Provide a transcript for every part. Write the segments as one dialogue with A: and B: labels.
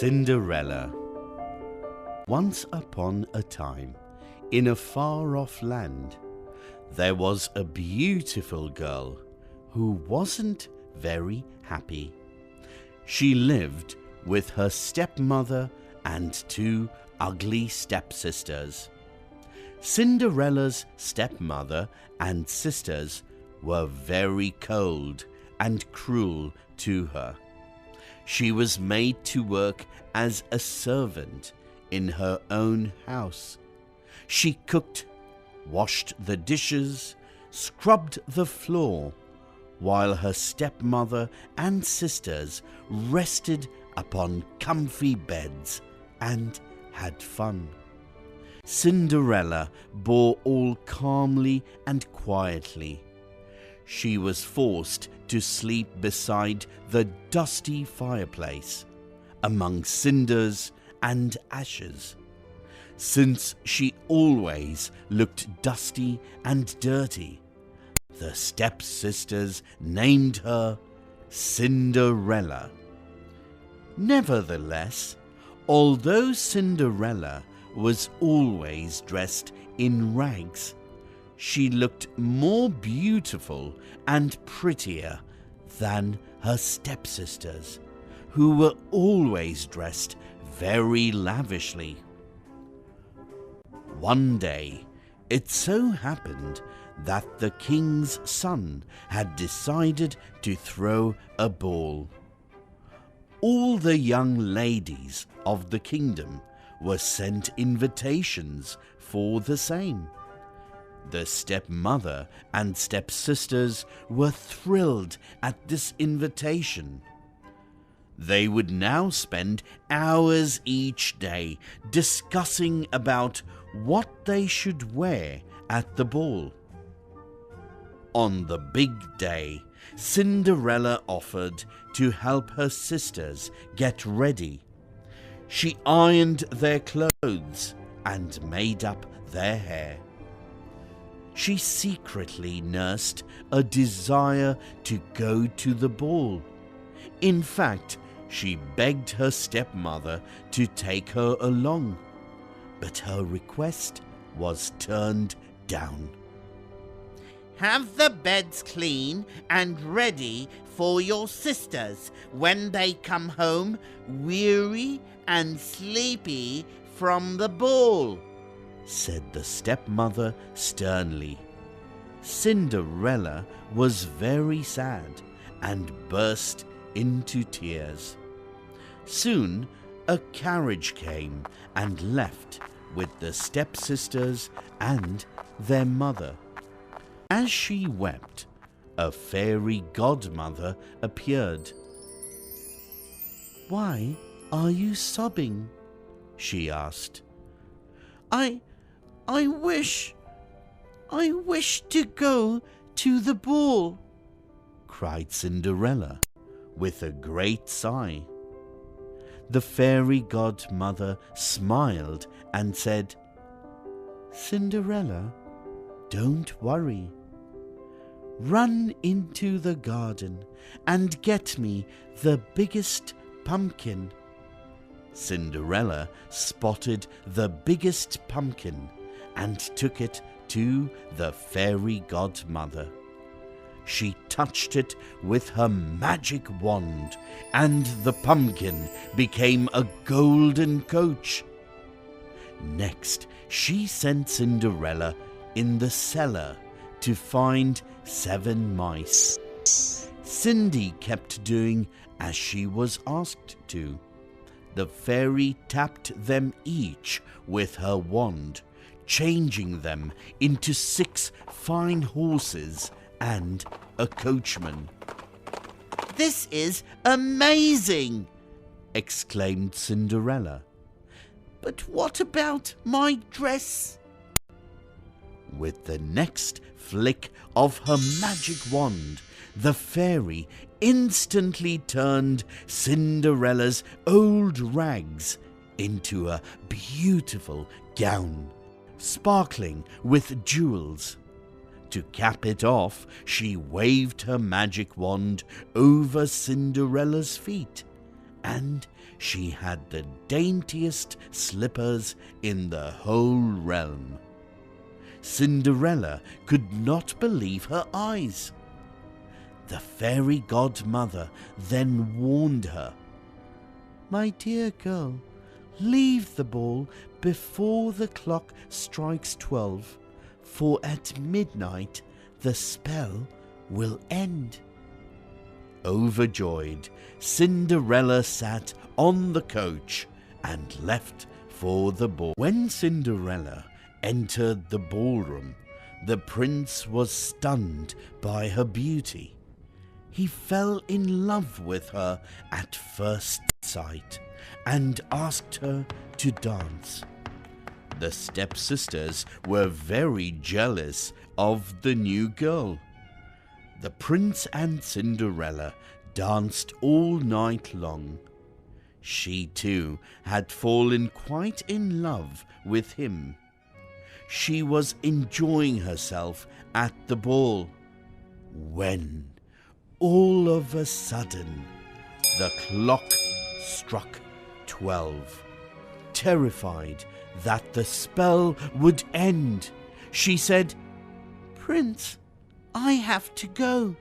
A: Cinderella. Once upon a time, in a far-off land, there was a beautiful girl who wasn't very happy. She lived with her stepmother and two ugly stepsisters. Cinderella's stepmother and sisters were very cold and cruel to her. She was made to work as a servant in her own house. She cooked, washed the dishes, scrubbed the floor, while her stepmother and sisters rested upon comfy beds and had fun. Cinderella bore all calmly and quietly. She was forced to sleep beside the dusty fireplace, among cinders and ashes. Since she always looked dusty and dirty, the stepsisters named her Cinderella. Nevertheless, although Cinderella was always dressed in rags, she looked more beautiful and prettier than her stepsisters, who were always dressed very lavishly. One day, it so happened that the king's son had decided to throw a ball. All the young ladies of the kingdom were sent invitations for the same. The stepmother and stepsisters were thrilled at this invitation. They would now spend hours each day discussing about what they should wear at the ball. On the big day, Cinderella offered to help her sisters get ready. She ironed their clothes and made up their hair. She secretly nursed a desire to go to the ball. In fact, she begged her stepmother to take her along, but her request was turned down.
B: Have the beds clean and ready for your sisters when they come home weary and sleepy from the ball,
A: said the stepmother sternly. Cinderella was very sad and burst into tears. Soon a carriage came and left with the stepsisters and their mother. As she wept, a fairy godmother appeared. "Why are you sobbing?" she asked. I wish to go to the ball," cried Cinderella with a great sigh. The fairy godmother smiled and said, "Cinderella, don't worry. Run into the garden and get me the biggest pumpkin." Cinderella spotted the biggest pumpkin and took it to the fairy godmother. She touched it with her magic wand, and the pumpkin became a golden coach. Next, she sent Cinderella in the cellar to find 7 mice. Cindy kept doing as she was asked to. The fairy tapped them each with her wand, changing them into 6 fine horses and a coachman.
B: "This is amazing!"
A: exclaimed Cinderella.
B: "But what about my dress?"
A: With the next flick of her magic wand, the fairy instantly turned Cinderella's old rags into a beautiful gown, sparkling with jewels. To cap it off, she waved her magic wand over Cinderella's feet, and she had the daintiest slippers in the whole realm. Cinderella could not believe her eyes. The fairy godmother then warned her, "My dear girl, leave the ball before the clock strikes 12, for at midnight the spell will end." Overjoyed, Cinderella sat on the coach and left for the ball. When Cinderella entered the ballroom, the prince was stunned by her beauty. He fell in love with her at first sight and asked her to dance. The stepsisters were very jealous of the new girl. The prince and Cinderella danced all night long. She too had fallen quite in love with him. She was enjoying herself at the ball when, all of a sudden, the clock struck 12. Terrified that the spell would end, she said, "Prince, I have to go,"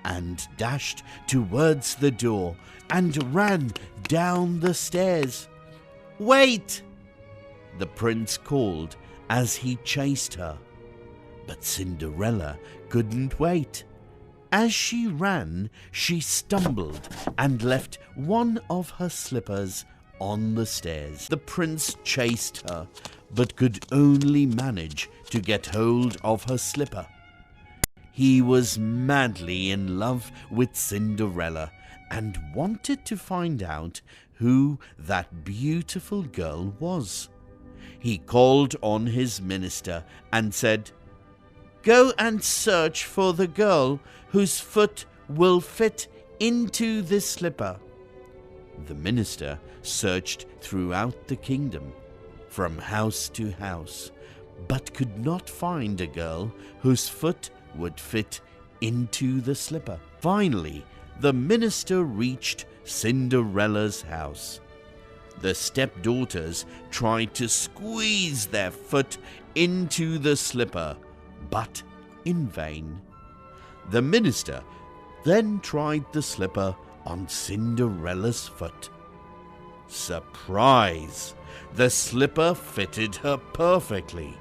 A: and dashed towards the door and ran down the stairs. "Wait!" the prince called as he chased her. But Cinderella couldn't wait. As she ran, she stumbled and left one of her slippers on the stairs. The prince chased her, but could only manage to get hold of her slipper. He was madly in love with Cinderella and wanted to find out who that beautiful girl was. He called on his minister and said, "Go and search for the girl whose foot will fit into this slipper." The minister searched throughout the kingdom, from house to house, but could not find a girl whose foot would fit into the slipper. Finally, the minister reached Cinderella's house. The stepdaughters tried to squeeze their foot into the slipper, but in vain. The minister then tried the slipper on Cinderella's foot. Surprise! The slipper fitted her perfectly.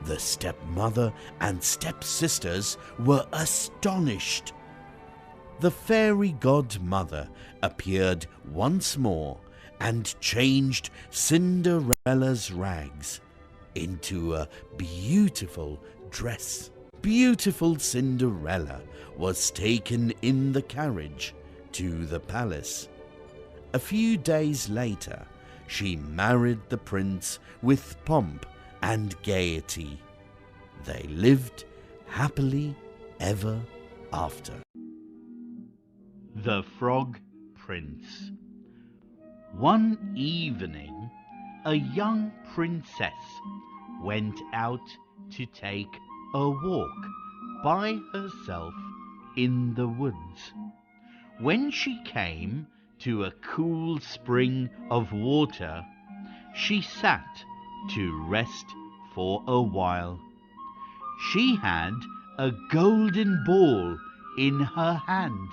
A: The stepmother and stepsisters were astonished. The fairy godmother appeared once more and changed Cinderella's rags into a beautiful dress. Beautiful Cinderella was taken in the carriage to the palace. A few days later, she married the prince with pomp and gaiety. They lived happily ever after. The Frog Prince. One evening, a young princess went out to take a walk by herself in the woods. When she came to a cool spring of water, she sat to rest for a while. She had a golden ball in her hand,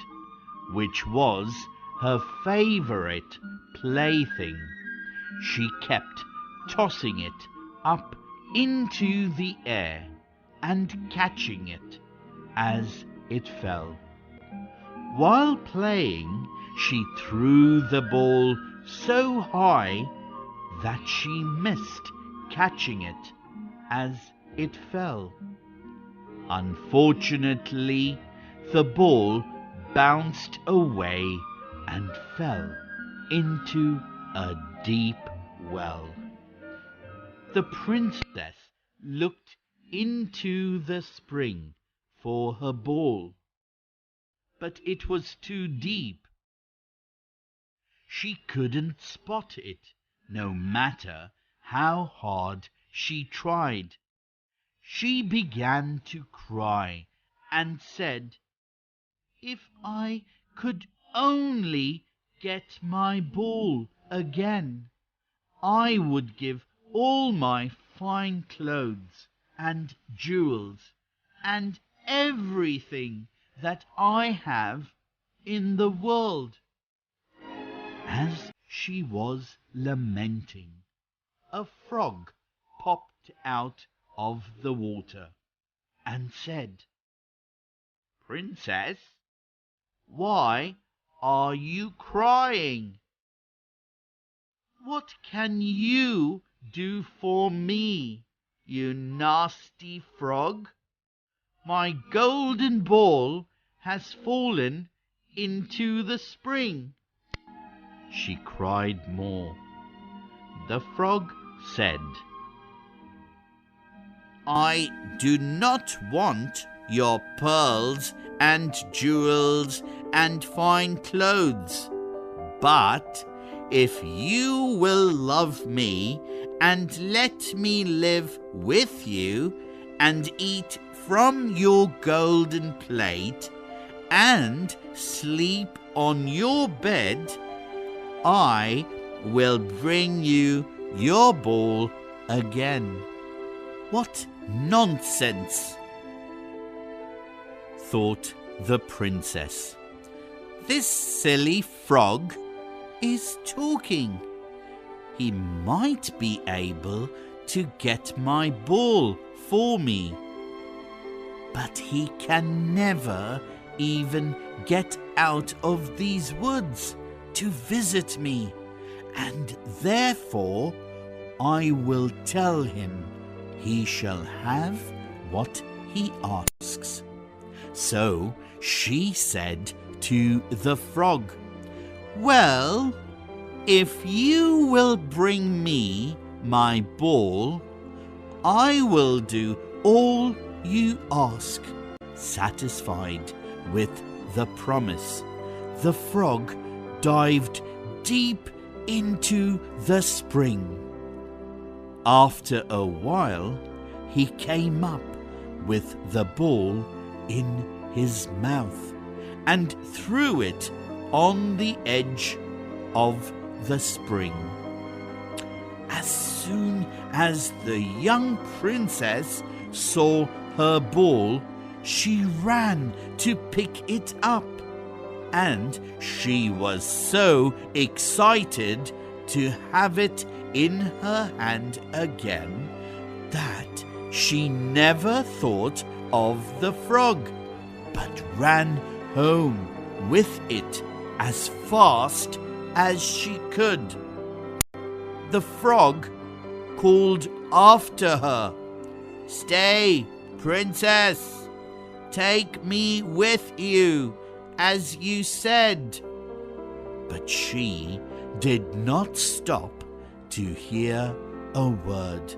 A: which was her favorite plaything. She kept tossing it up into the air and catching it as it fell. While playing, she threw the ball so high that she missed catching it as it fell. Unfortunately, the ball bounced away and fell into a deep well. The princess looked into the spring for her ball, but it was too deep. She couldn't spot it, no matter how hard she tried. She began to cry and said, "If I could only get my ball again, I would give all my fine clothes and jewels and everything that I have in the world." As she was lamenting, a frog popped out of the water and said, "Princess, why are you crying? What can you do for me, you nasty frog? My golden ball has fallen into the spring." She cried more. The frog said,
B: "I do not want your pearls and jewels and fine clothes. But if you will love me and let me live with you and eat from your golden plate and sleep on your bed, I will bring you your ball again." "What nonsense!" thought the princess. "This silly frog is talking. He might be able to get my ball for me. But he can never even get out of these woods to visit me, and therefore I will tell him he shall have what he asks." So she said to the frog, "Well, if you will bring me my ball, I will do all you ask." Satisfied with the promise, the frog dived deep into the spring. After a while, he came up with the ball in his mouth and threw it on the edge of the spring. As soon as the young princess saw her ball, she ran to pick it up, and she was so excited to have it in her hand again that she never thought of the frog, but ran home with it as fast as she could. The frog called after her, "Stay, princess! Take me with you, as you said." But she did not stop to hear a word.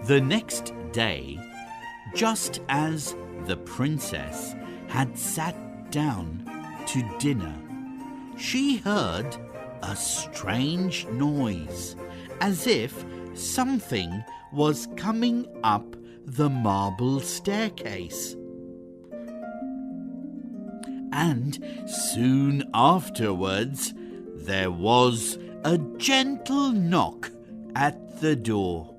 B: The next day, just as the princess had sat down to dinner, she heard a strange noise, as if something was coming up the marble staircase. And soon afterwards, there was a gentle knock at the door,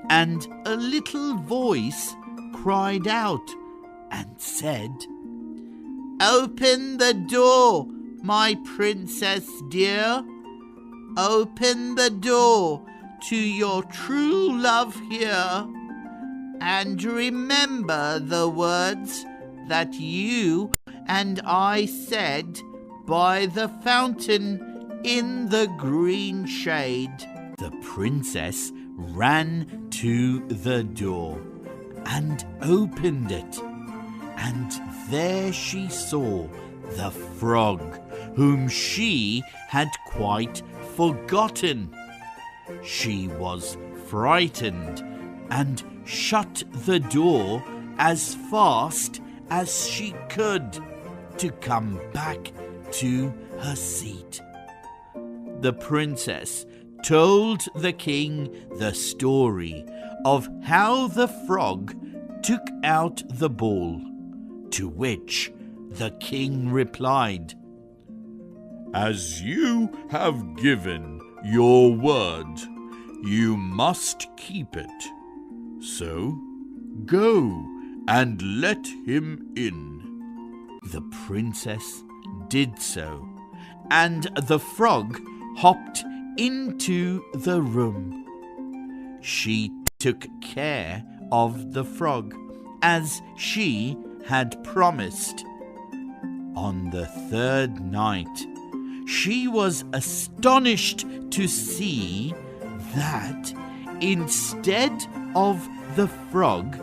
B: and a little voice cried out and said, "Open the door, my princess dear. Open the door to your true love here, and remember the words that you and I said by the fountain in the green shade." The princess ran to the door and opened it, and there she saw the frog, whom she had quite forgotten. She was frightened and shut the door as fast as she could to come back to her seat. The princess told the king the story of how the frog took out the ball, to which the king replied,
C: As you have given your word, you must keep it. So go and let him in."
A: The princess did so, and the frog hopped into the room. She took care of the frog as she had promised. On the third night, she was astonished to see that instead of the frog,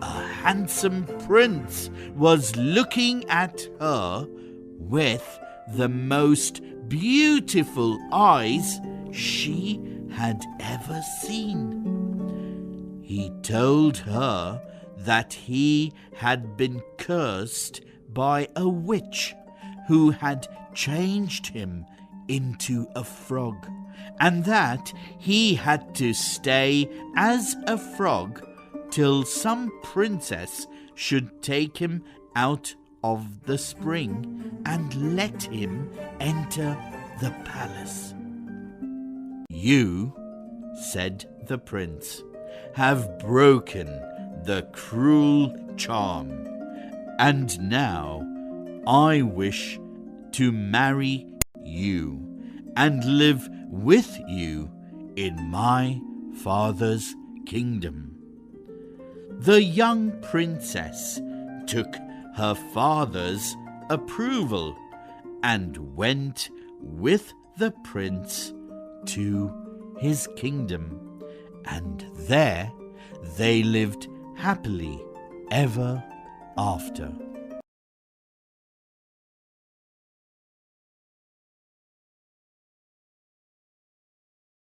A: a handsome prince was looking at her with the most beautiful eyes she had ever seen. He told her that he had been cursed by a witch who had changed him into a frog, and that he had to stay as a frog till some princess should take him out of the spring and let him enter the palace. "You," said the prince, "have broken the cruel charm, and now I wish to marry you and live with you in my father's kingdom." The young princess took her father's approval and went with the prince to his kingdom, and there they lived happily ever after.